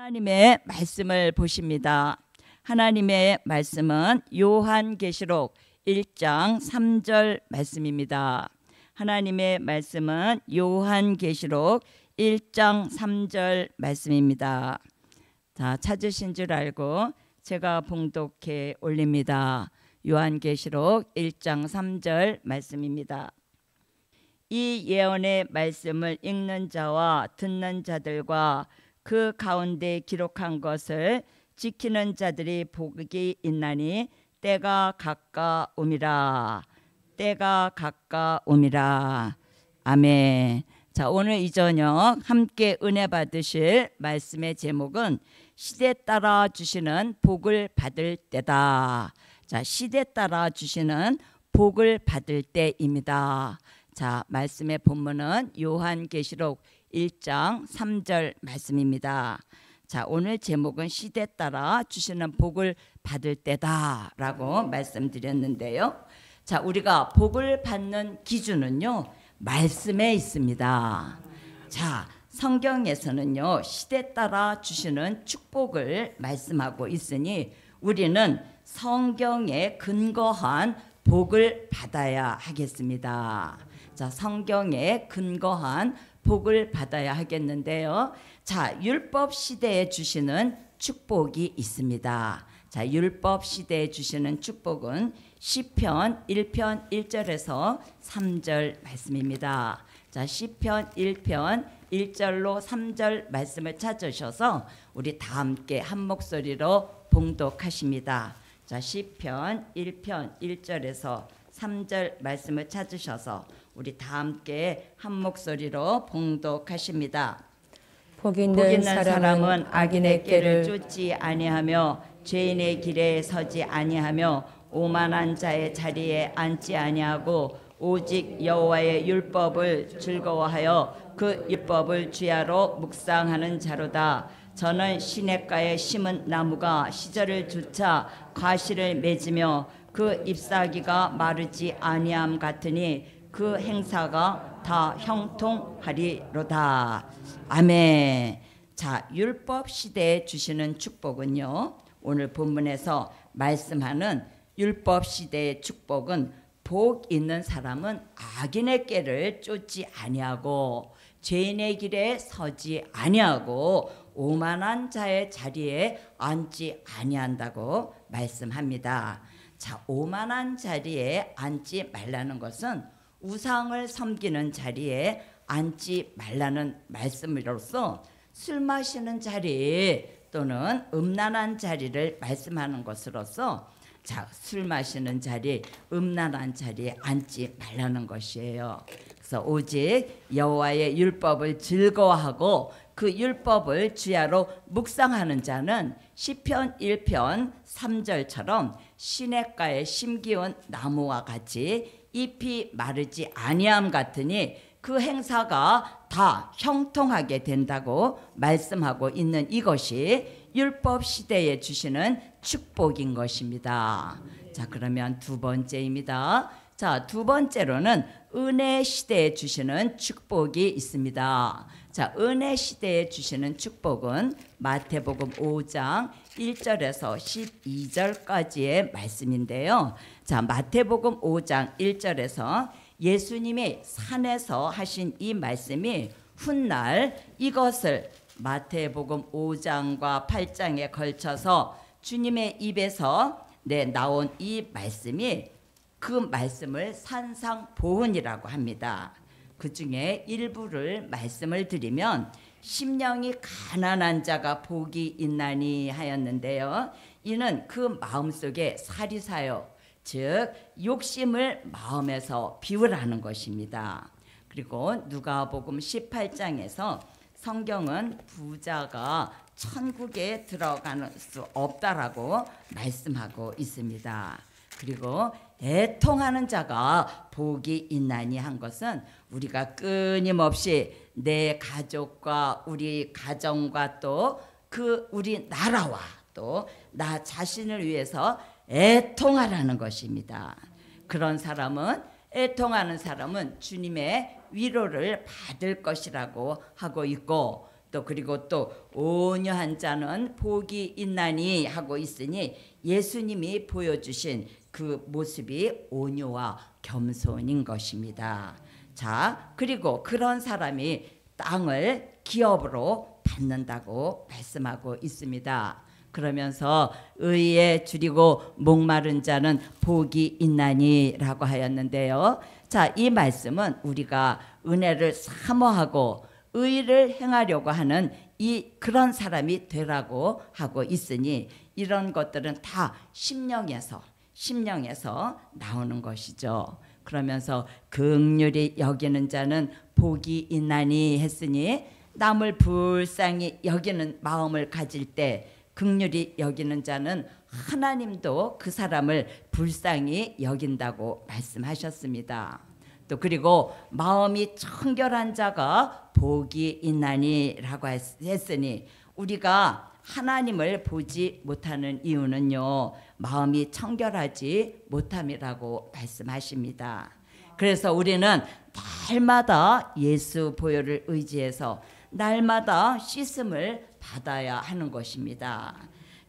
하나님의 말씀을 보십니다. 하나님의 말씀은 요한계시록 1장 3절 말씀입니다. 하나님의 말씀은 요한계시록 1장 3절 말씀입니다. 자, 찾으신 줄 알고 제가 봉독해 올립니다. 요한계시록 1장 3절 말씀입니다. 이 예언의 말씀을 읽는 자와 듣는 자들과 그 가운데 기록한 것을 지키는 자들이 복이 있나니 때가 가까움이라. 때가 가까움이라. 아멘. 자, 오늘 이 저녁 함께 은혜 받으실 말씀의 제목은 시대 따라 주시는 복을 받을 때다. 자, 시대 따라 주시는 복을 받을 때입니다. 자, 말씀의 본문은 요한계시록 1장 3절 말씀입니다. 자, 오늘 제목은 시대 따라 주시는 복을 받을 때다라고 말씀드렸는데요. 자, 우리가 복을 받는 기준은요, 말씀에 있습니다. 자, 성경에서는요, 시대 따라 주시는 축복을 말씀하고 있으니 우리는 성경에 근거한 복을 받아야 하겠습니다. 자, 성경에 근거한 복을 받아야 하겠는데요. 자, 율법 시대에 주시는 축복이 있습니다. 자, 율법 시대에 주시는 축복은 시편 1편 1절에서 3절 말씀입니다. 자, 시편 1편 1절로 3절 말씀을 찾으셔서 우리 다 함께 한 목소리로 봉독하십니다. 자, 시편 1편 1절에서 3절 말씀을 찾으셔서 우리 다 함께 한 목소리로 봉독하십니다. 복 있는 사람은 악인의 길을 쫓지 아니하며 죄인의 길에 서지 아니하며 오만한 자의 자리에 앉지 아니하고 오직 여호와의 율법을 즐거워하여 그 율법을 주야로 묵상하는 자로다. 저는 시냇가에 심은 나무가 시절을 조차 과실을 맺으며 그 잎사귀가 마르지 아니함 같으니 그 행사가 다 형통하리로다. 아멘. 자, 율법 시대에 주시는 축복은요, 오늘 본문에서 말씀하는 율법 시대의 축복은 복 있는 사람은 악인의 길을 쫓지 아니하고 죄인의 길에 서지 아니하고 오만한 자의 자리에 앉지 아니한다고 말씀합니다. 자, 오만한 자리에 앉지 말라는 것은 우상을 섬기는 자리에 앉지 말라는 말씀으로써 술 마시는 자리 또는 음란한 자리를 말씀하는 것으로서, 자, 술 마시는 자리, 음란한 자리에 앉지 말라는 것이에요. 그래서 오직 여호와의 율법을 즐거워하고 그 율법을 주야로 묵상하는 자는 시편 1편 3절처럼 시냇가에 심기운 나무와 같이 잎이 마르지 아니함 같으니 그 행사가 다 형통하게 된다고 말씀하고 있는 이것이 율법 시대에 주시는 축복인 것입니다. 자, 그러면 두 번째입니다. 자, 두 번째로는 은혜 시대에 주시는 축복이 있습니다. 자, 은혜 시대에 주시는 축복은 마태복음 5장 1절에서 12절까지의 말씀인데요. 자, 마태복음 5장 1절에서 예수님이 산에서 하신 이 말씀이 훗날 이것을 마태복음 5장과 8장에 걸쳐서 주님의 입에서 나온 이 말씀이 그 말씀을 산상보훈이라고 합니다. 그 중에 일부를 말씀을 드리면 심령이 가난한 자가 복이 있나니 하였는데요. 이는 그 마음속에 살이 사요, 즉 욕심을 마음에서 비우라는 것입니다. 그리고 누가복음 18장에서 성경은 부자가 천국에 들어갈 수 없다라고 말씀하고 있습니다. 그리고 애통하는 자가 복이 있나니 한 것은 우리가 끊임없이 내 가족과 우리 가정과 또 그 우리 나라와 또 나 자신을 위해서 애통하라는 것입니다. 그런 사람은, 애통하는 사람은 주님의 위로를 받을 것이라고 하고 있고, 또 그리고 또 온유한 자는 복이 있나니 하고 있으니 예수님이 보여주신 그 모습이 온유와 겸손인 것입니다. 자, 그리고 그런 사람이 땅을 기업으로 받는다고 말씀하고 있습니다. 그러면서 의에 줄이고 목마른 자는 복이 있나니 라고 하였는데요. 자, 이 말씀은 우리가 은혜를 사모하고 의를 행하려고 하는 그런 사람이 되라고 하고 있으니 이런 것들은 다 심령에서 나오는 것이죠. 그러면서 긍휼히 여기는 자는 복이 있나니 했으니 남을 불쌍히 여기는 마음을 가질 때 긍휼히 여기는 자는 하나님도 그 사람을 불쌍히 여긴다고 말씀하셨습니다. 또 그리고 마음이 청결한 자가 복이 있나니라고 했으니 우리가 하나님을 보지 못하는 이유는요, 마음이 청결하지 못함이라고 말씀하십니다. 그래서 우리는 날마다 예수 보혈을 의지해서 날마다 씻음을 받아야 하는 것입니다.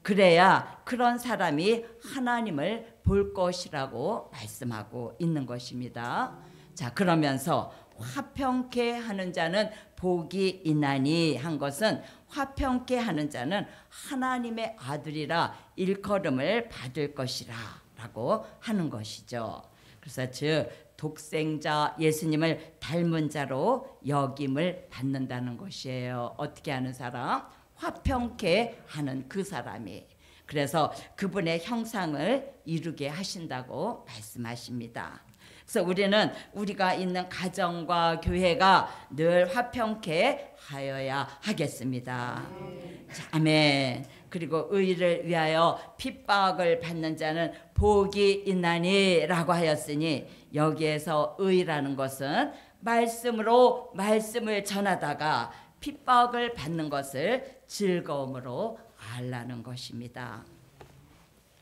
그래야 그런 사람이 하나님을 볼 것이라고 말씀하고 있는 것입니다. 자, 그러면서 화평케 하는 자는 복이 있나니 한 것은 화평케 하는 자는 하나님의 아들이라 일컬음을 받을 것이라 라고 하는 것이죠. 그래서 즉 독생자 예수님을 닮은 자로 여김을 받는다는 것이에요. 어떻게 하는 사람? 화평케 하는 그 사람이. 그래서 그분의 형상을 이루게 하신다고 말씀하십니다. 그래서 우리는 우리가 있는 가정과 교회가 늘 화평케 하여야 하겠습니다. 자, 아멘. 그리고 의를 위하여 핍박을 받는 자는 복이 있나니 라고 하였으니 여기에서 의라는 것은 말씀으로 말씀을 전하다가 핍박을 받는 것을 즐거움으로 알라는 것입니다.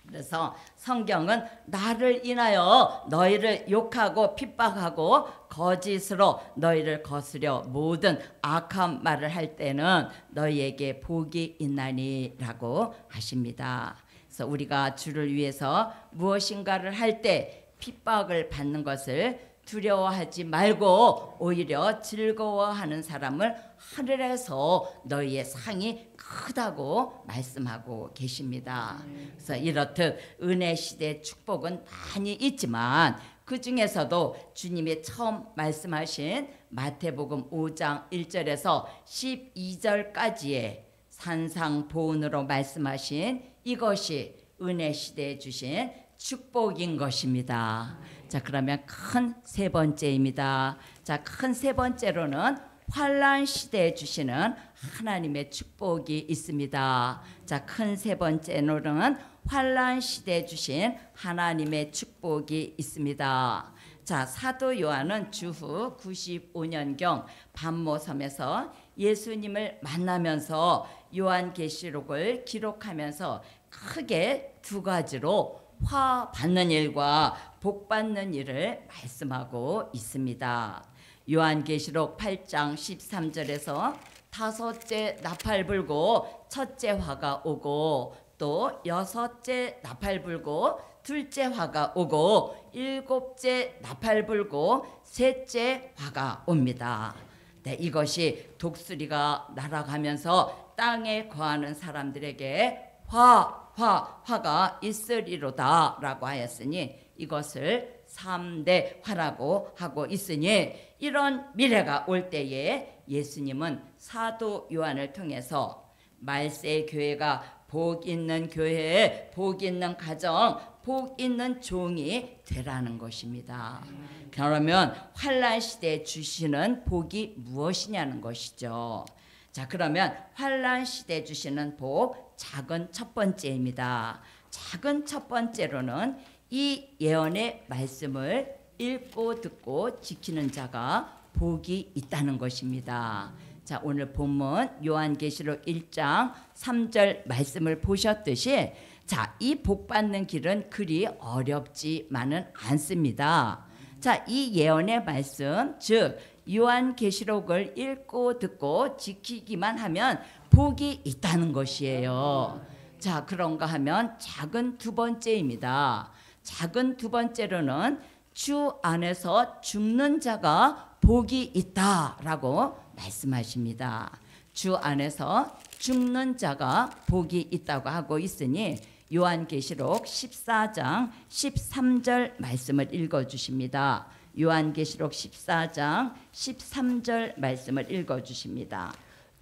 그래서 성경은 나를 인하여 너희를 욕하고 핍박하고 거짓으로 너희를 거스려 모든 악한 말을 할 때는 너희에게 복이 있나니 라고 하십니다. 그래서 우리가 주를 위해서 무엇인가를 할 때 핍박을 받는 것을 두려워하지 말고 오히려 즐거워하는 사람을 하늘에서 너희의 상이 크다고 말씀하고 계십니다. 그래서 이렇듯 은혜 시대의 축복은 많이 있지만 그 중에서도 주님이 처음 말씀하신 마태복음 5장 1절에서 12절까지의 산상보훈으로 말씀하신 이것이 은혜 시대에 주신 축복인 것입니다. 자, 그러면 큰 세 번째입니다. 자, 큰 세 번째로는 환난 시대에 주시는 하나님의 축복이 있습니다. 자, 큰 세 번째로는 환난 시대에 주신 하나님의 축복이 있습니다. 자, 사도 요한은 주후 95년경 반모섬에서 예수님을 만나면서 요한계시록을 기록하면서 크게 두 가지로 화 받는 일과 복 받는 일을 말씀하고 있습니다. 요한계시록 8장 13절에서 다섯째 나팔 불고 첫째 화가 오고 또 여섯째 나팔 불고 둘째 화가 오고 일곱째 나팔 불고 셋째 화가 옵니다. 네, 이것이 독수리가 날아가면서 땅에 거하는 사람들에게 화가 있으리로다 라고 하였으니 이것을 3대 화라고 하고 있으니 이런 미래가 올 때에 예수님은 사도 요한을 통해서 말세 교회가 복 있는 교회, 복 있는 가정, 복 있는 종이 되라는 것입니다. 그러면 환난 시대에 주시는 복이 무엇이냐는 것이죠. 자, 그러면 환난 시대에 주시는 복 작은 첫 번째입니다. 작은 첫 번째로는 이 예언의 말씀을 읽고 듣고 지키는 자가 복이 있다는 것입니다. 자, 오늘 본문 요한계시록 1장 3절 말씀을 보셨듯이 자, 이 복 받는 길은 그리 어렵지만은 않습니다. 자, 이 예언의 말씀, 즉 요한계시록을 읽고 듣고 지키기만 하면 복이 있다는 것이에요. 자, 그런가 하면 작은 두 번째입니다. 작은 두 번째로는 주 안에서 죽는 자가 복이 있다라고 말씀하십니다. 주 안에서 죽는 자가 복이 있다고 하고 있으니 요한계시록 14장 13절 말씀을 읽어주십니다. 요한계시록 14장 13절 말씀을 읽어주십니다.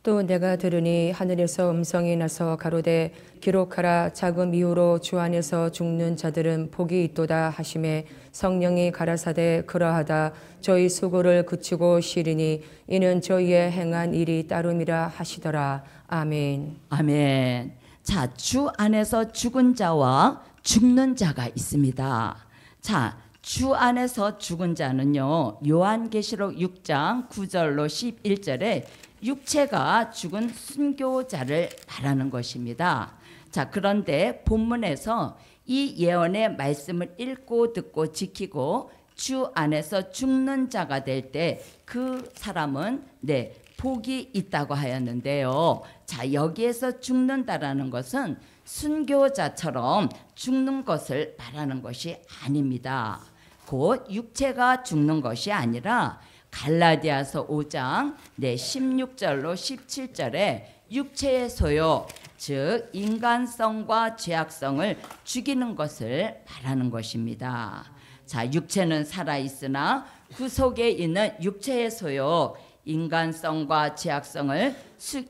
또 내가 들으니 하늘에서 음성이 나서 가로되 기록하라. 작은 이후로 주 안에서 죽는 자들은 복이 있도다 하시매 성령이 가라사대 그러하다. 저희 수고를 그치고 쉬리니 이는 저희의 행한 일이 따름이라 하시더라. 아멘. 아멘. 자, 주 안에서 죽은 자와 죽는 자가 있습니다. 자, 주 안에서 죽은 자는요, 요한계시록 6장 9절로 11절에 육체가 죽은 순교자를 말하는 것입니다. 자, 그런데 본문에서 이 예언의 말씀을 읽고 듣고 지키고 주 안에서 죽는 자가 될 때 그 사람은 복이 있다고 하였는데요. 자, 여기에서 죽는다라는 것은 순교자처럼 죽는 것을 말하는 것이 아닙니다. 곧 육체가 죽는 것이 아니라 갈라디아서 5장 16절로 17절에 육체의 소욕, 즉 인간성과 죄악성을 죽이는 것을 말하는 것입니다. 자, 육체는 살아있으나 그 속에 있는 육체의 소욕, 인간성과 죄악성을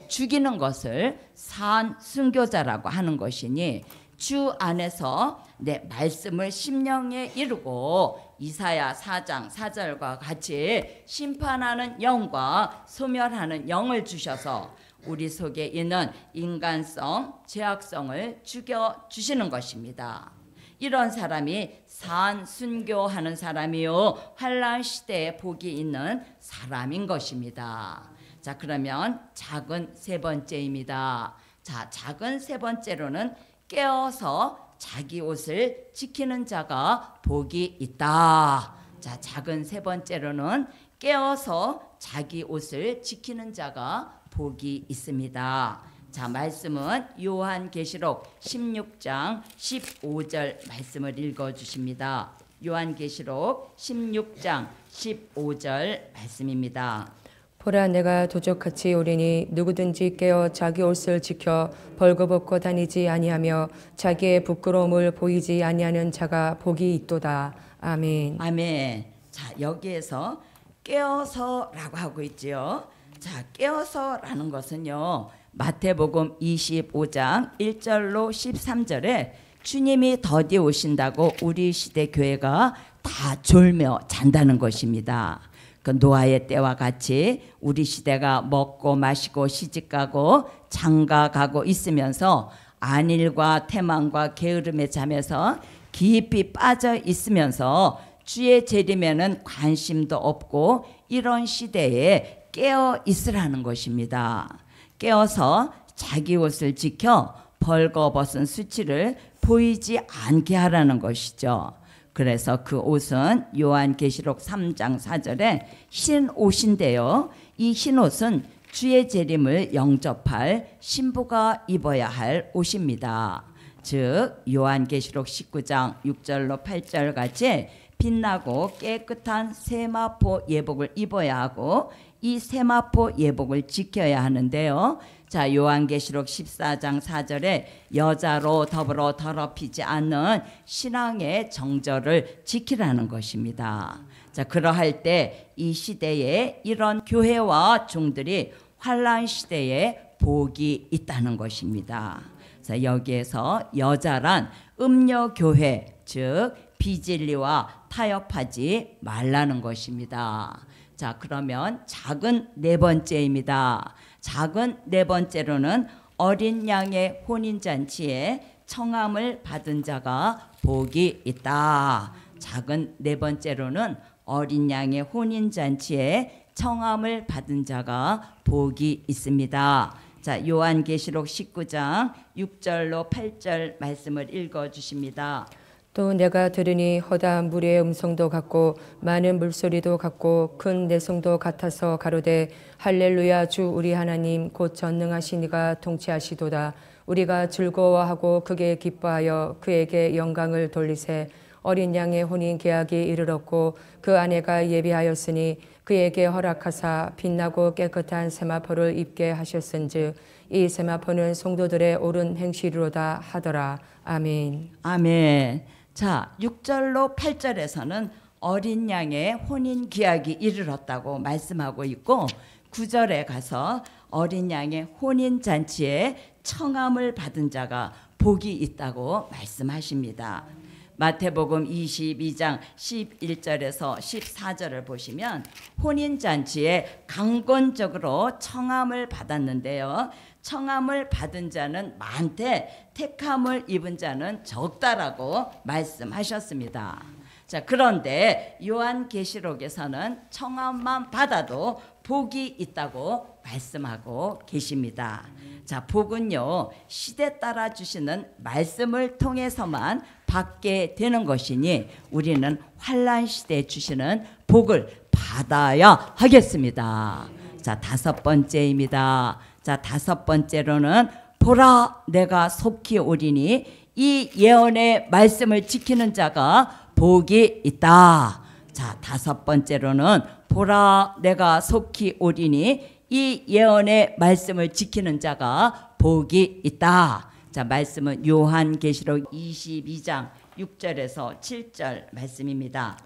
죽이는 것을 산 순교자라고 하는 것이니 주 안에서 말씀을 심령에 이루고 이사야 4장 4절과 같이 심판하는 영과 소멸하는 영을 주셔서 우리 속에 있는 인간성, 죄악성을 죽여주시는 것입니다. 이런 사람이 산 순교하는 사람이요 환난 시대에 복이 있는 사람인 것입니다. 자, 그러면 작은 세 번째입니다. 자, 작은 세 번째로는 깨어서 자기 옷을 지키는 자가 복이 있다. 자, 작은 세 번째로는 깨어서 자기 옷을 지키는 자가 복이 있습니다. 자, 말씀은 요한계시록 16장 15절 말씀을 읽어주십니다. 요한계시록 16장 15절 말씀입니다. 보라, 내가 도적같이 오리니 누구든지 깨어 자기 옷을 지켜 벌거벗고 다니지 아니하며 자기의 부끄러움을 보이지 아니하는 자가 복이 있도다. 아멘. 아멘. 자, 여기에서 깨어서라고 하고 있지요. 자, 깨어서라는 것은요, 마태복음 25장 1절로 13절에 주님이 더디 오신다고 우리 시대 교회가 다 졸며 잔다는 것입니다. 그 노아의 때와 같이 우리 시대가 먹고 마시고 시집가고 장가가고 있으면서 안일과 태만과 게으름에 잠에서 깊이 빠져 있으면서 주의 재림에는 관심도 없고 이런 시대에 깨어 있으라는 것입니다. 깨어서 자기 옷을 지켜 벌거벗은 수치를 보이지 않게 하라는 것이죠. 그래서 그 옷은 요한계시록 3장 4절에 흰 옷인데요. 이 흰 옷은 주의 재림을 영접할 신부가 입어야 할 옷입니다. 즉 요한계시록 19장 6절로 8절 같이 빛나고 깨끗한 세마포 예복을 입어야 하고 이 세마포 예복을 지켜야 하는데요. 자, 요한계시록 14장 4절에 여자로 더불어 더럽히지 않는 신앙의 정절을 지키라는 것입니다. 자, 그러할 때 이 시대에 이런 교회와 종들이 환난 시대에 복이 있다는 것입니다. 자, 여기에서 여자란 음녀교회, 즉 비진리와 타협하지 말라는 것입니다. 자, 그러면 작은 네 번째입니다. 작은 네 번째로는 어린 양의 혼인잔치에 청함을 받은 자가 복이 있다. 작은 네 번째로는 어린 양의 혼인잔치에 청함을 받은 자가 복이 있습니다. 자, 요한계시록 19장 6절로 8절 말씀을 읽어주십니다. 또 내가 들으니 허다한 무리의 음성도 같고 많은 물소리도 같고 큰 내성도 같아서 가로되 할렐루야 주 우리 하나님 곧 전능하신 이가 통치하시도다. 우리가 즐거워하고 크게 기뻐하여 그에게 영광을 돌리세. 어린 양의 혼인 계약이 이르렀고 그 아내가 예비하였으니 그에게 허락하사 빛나고 깨끗한 세마포를 입게 하셨은즉 이 세마포는 성도들의 옳은 행실이로다 하더라. 아멘. 아멘. 자, 6절로 8절에서는 어린 양의 혼인 기약이 이르렀다고 말씀하고 있고 9절에 가서 어린 양의 혼인 잔치에 청함을 받은 자가 복이 있다고 말씀하십니다. 마태복음 22장 11절에서 14절을 보시면 혼인 잔치에 강권적으로 청함을 받았는데요. 청함을 받은 자는 많되 택함을 입은 자는 적다라고 말씀하셨습니다. 자, 그런데 요한계시록에서는 청함만 받아도 복이 있다고 말씀하고 계십니다. 자, 복은요, 시대 따라 주시는 말씀을 통해서만 받게 되는 것이니 우리는 환난 시대에 주시는 복을 받아야 하겠습니다. 자, 5번째입니다. 자, 5번째로는 보라 내가 속히 오리니 이 예언의 말씀을 지키는 자가 복이 있다. 자, 5번째로는 보라 내가 속히 오리니 이 예언의 말씀을 지키는 자가 복이 있다. 자, 말씀은 요한계시록 22장 6절에서 7절 말씀입니다.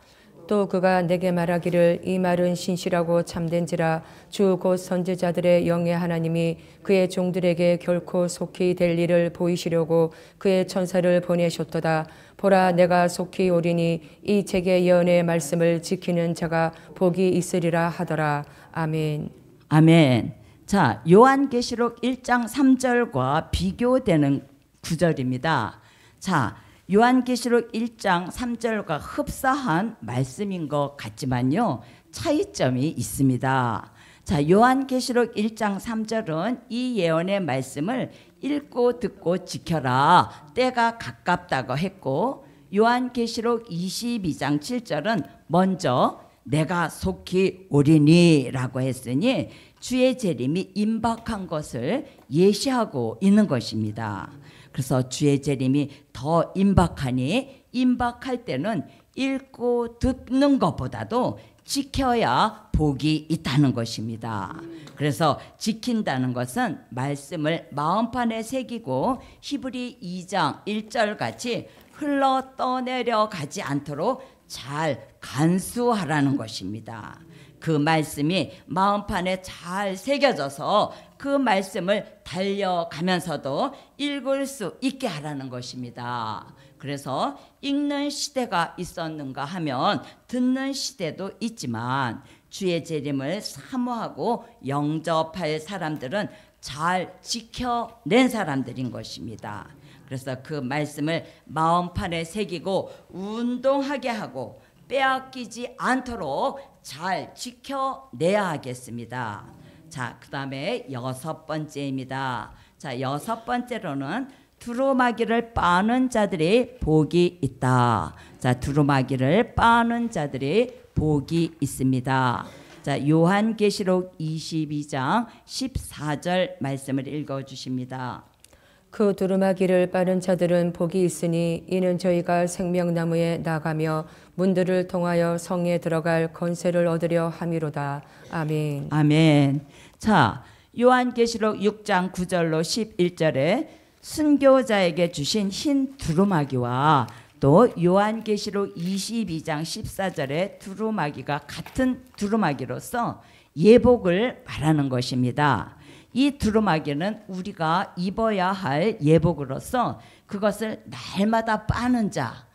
또 그가 내게 말하기를 이 말은 신실하고 참된지라 주 곧 선지자들의 영의 하나님이 그의 종들에게 결코 속히 될 일을 보이시려고 그의 천사를 보내셨도다. 보라 내가 속히 오리니 이 책의 예언의 말씀을 지키는 자가 복이 있으리라 하더라. 아멘. 아멘. 자, 요한계시록 1장 3절과 비교되는 구절입니다. 자, 요한계시록 1장 3절과 흡사한 말씀인 것 같지만요, 차이점이 있습니다. 자, 요한계시록 1장 3절은 이 예언의 말씀을 읽고 듣고 지켜라, 때가 가깝다고 했고, 요한계시록 22장 7절은 먼저 내가 속히 오리니 라고 했으니 주의 재림이 임박한 것을 예시하고 있는 것입니다. 그래서 주의 재림이 더 임박하니 임박할 때는 읽고 듣는 것보다도 지켜야 복이 있다는 것입니다. 그래서 지킨다는 것은 말씀을 마음판에 새기고 히브리 2장 1절 같이 흘러 떠내려 가지 않도록 잘 간수하라는 것입니다. 그 말씀이 마음판에 잘 새겨져서 그 말씀을 달려가면서도 읽을 수 있게 하라는 것입니다. 그래서 읽는 시대가 있었는가 하면 듣는 시대도 있지만 주의 재림을 사모하고 영접할 사람들은 잘 지켜낸 사람들인 것입니다. 그래서 그 말씀을 마음판에 새기고 운동하게 하고 빼앗기지 않도록 잘 지켜내야 하겠습니다. 자, 그 다음에 6번째입니다. 자, 6번째로는 두루마기를 빠는 자들이 복이 있다. 자, 두루마기를 빠는 자들이 복이 있습니다. 자, 요한계시록 22장 14절 말씀을 읽어주십니다. 그 두루마기를 빠는 자들은 복이 있으니 이는 저희가 생명나무에 나가며 문들을 통하여 성에 들어갈 권세를 얻으려 함이로다. 아멘. 아멘. 자, 요한계시록 6장 9절로 11절에 순교자에게 주신 흰 두루마기와 또 요한계시록 22장 14절에 두루마기가 같은 두루마기로서 예복을 말하는 것입니다. 이 두루마기는 우리가 입어야 할 예복으로서 그것을 날마다 빠는 자,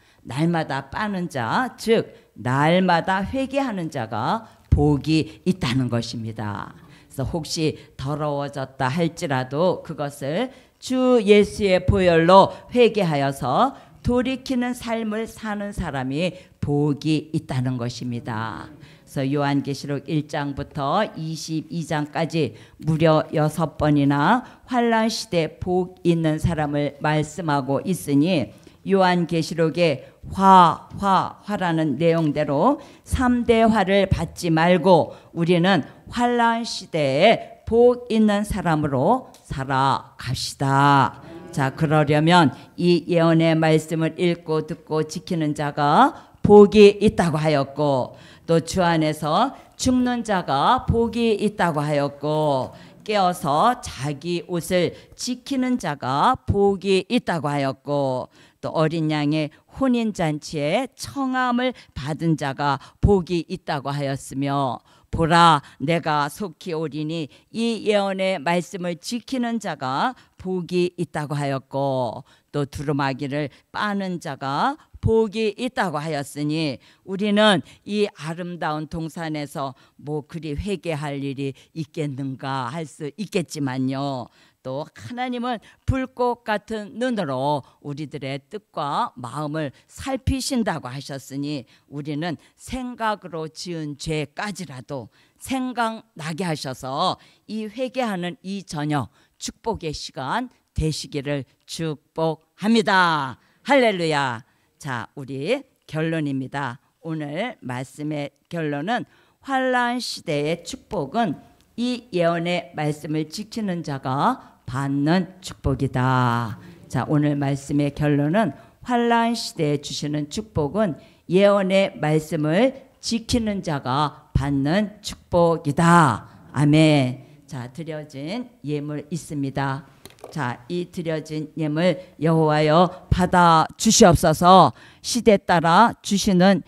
즉 날마다 회개하는 자가 복이 있다는 것입니다. 그래서 혹시 더러워졌다 할지라도 그것을 주 예수의 보혈로 회개하여서 돌이키는 삶을 사는 사람이 복이 있다는 것입니다. 그래서 요한계시록 1장부터 22장까지 무려 6번이나 환난 시대 복 있는 사람을 말씀하고 있으니 요한계시록의 화라는 내용대로 3대 화를 받지 말고 우리는 환난 시대에 복 있는 사람으로 살아갑시다. 자, 그러려면 이 예언의 말씀을 읽고 듣고 지키는 자가 복이 있다고 하였고, 또 주 안에서 죽는 자가 복이 있다고 하였고, 깨어서 자기 옷을 지키는 자가 복이 있다고 하였고, 또 어린 양의 혼인잔치에 청함을 받은 자가 복이 있다고 하였으며, 보라 내가 속히 오리니 이 예언의 말씀을 지키는 자가 복이 있다고 하였고, 또 두루마기를 빠는 자가 복이 있다고 하였으니, 우리는 이 아름다운 동산에서 뭐 그리 회개할 일이 있겠는가 할 수 있겠지만요, 또 하나님은 불꽃 같은 눈으로 우리들의 뜻과 마음을 살피신다고 하셨으니, 우리는 생각으로 지은 죄까지라도 생각나게 하셔서 이 회개하는 이 저녁 축복의 시간 되시기를 축복합니다. 할렐루야. 자, 우리 결론입니다. 오늘 말씀의 결론은 환난 시대의 축복은 이 예언의 말씀을 지키는 자가 받는 축복이다. 자, 오늘 말씀의 결론은 환난 시대에 주시는 축복은 예언의 말씀을 지키는 자가 받는 축복이다. 아멘. 자, 드려진 예물 있습니다. 자, 이 드려진 예물 여호와여 받아 주시옵소서. 시대 따라 주시는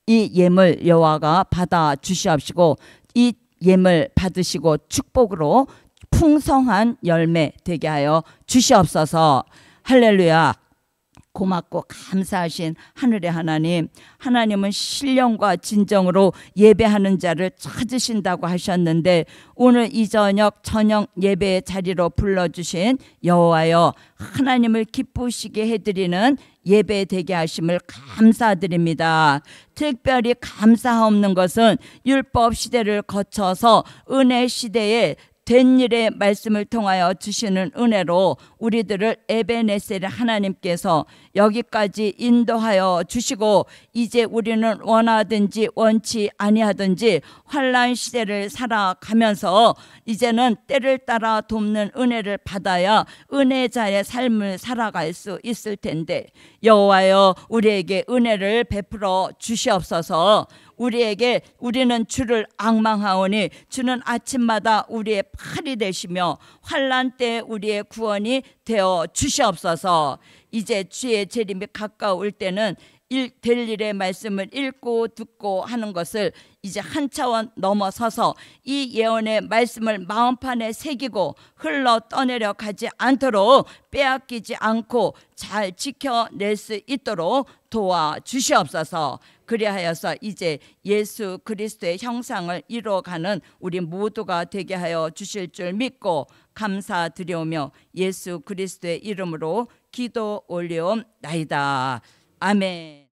이 예물 여호와가 받아 주시옵시고, 이 예물 받으시고 축복으로 풍성한 열매 되게 하여 주시옵소서. 할렐루야. 고맙고 감사하신 하늘의 하나님, 하나님은 신령과 진정으로 예배하는 자를 찾으신다고 하셨는데, 오늘 이 저녁 예배의 자리로 불러주신 여호와여, 하나님을 기쁘시게 해드리는 예배 되게 하심을 감사드립니다. 특별히 감사없는 것은 율법 시대를 거쳐서 은혜 시대에 된 일의 말씀을 통하여 주시는 은혜로 우리들을 에베네셀 하나님께서 여기까지 인도하여 주시고, 이제 우리는 원하든지 원치 아니하든지 환난 시대를 살아가면서 이제는 때를 따라 돕는 은혜를 받아야 은혜자의 삶을 살아갈 수 있을 텐데, 여호와여 우리에게 은혜를 베풀어 주시옵소서. 우리는 주를 앙망하오니 주는 아침마다 우리의 팔이 되시며 환난 때 우리의 구원이 되어 주시옵소서. 이제 주의 재림이 가까울 때는 될 일의 말씀을 읽고 듣고 하는 것을 이제 한 차원 넘어서서 이 예언의 말씀을 마음판에 새기고 흘러 떠내려 가지 않도록 빼앗기지 않고 잘 지켜낼 수 있도록 도와주시옵소서. 그리하여서 이제 예수 그리스도의 형상을 이루어가는 우리 모두가 되게 하여 주실 줄 믿고 감사드리오며 예수 그리스도의 이름으로 기도 올리옵나이다. 아멘.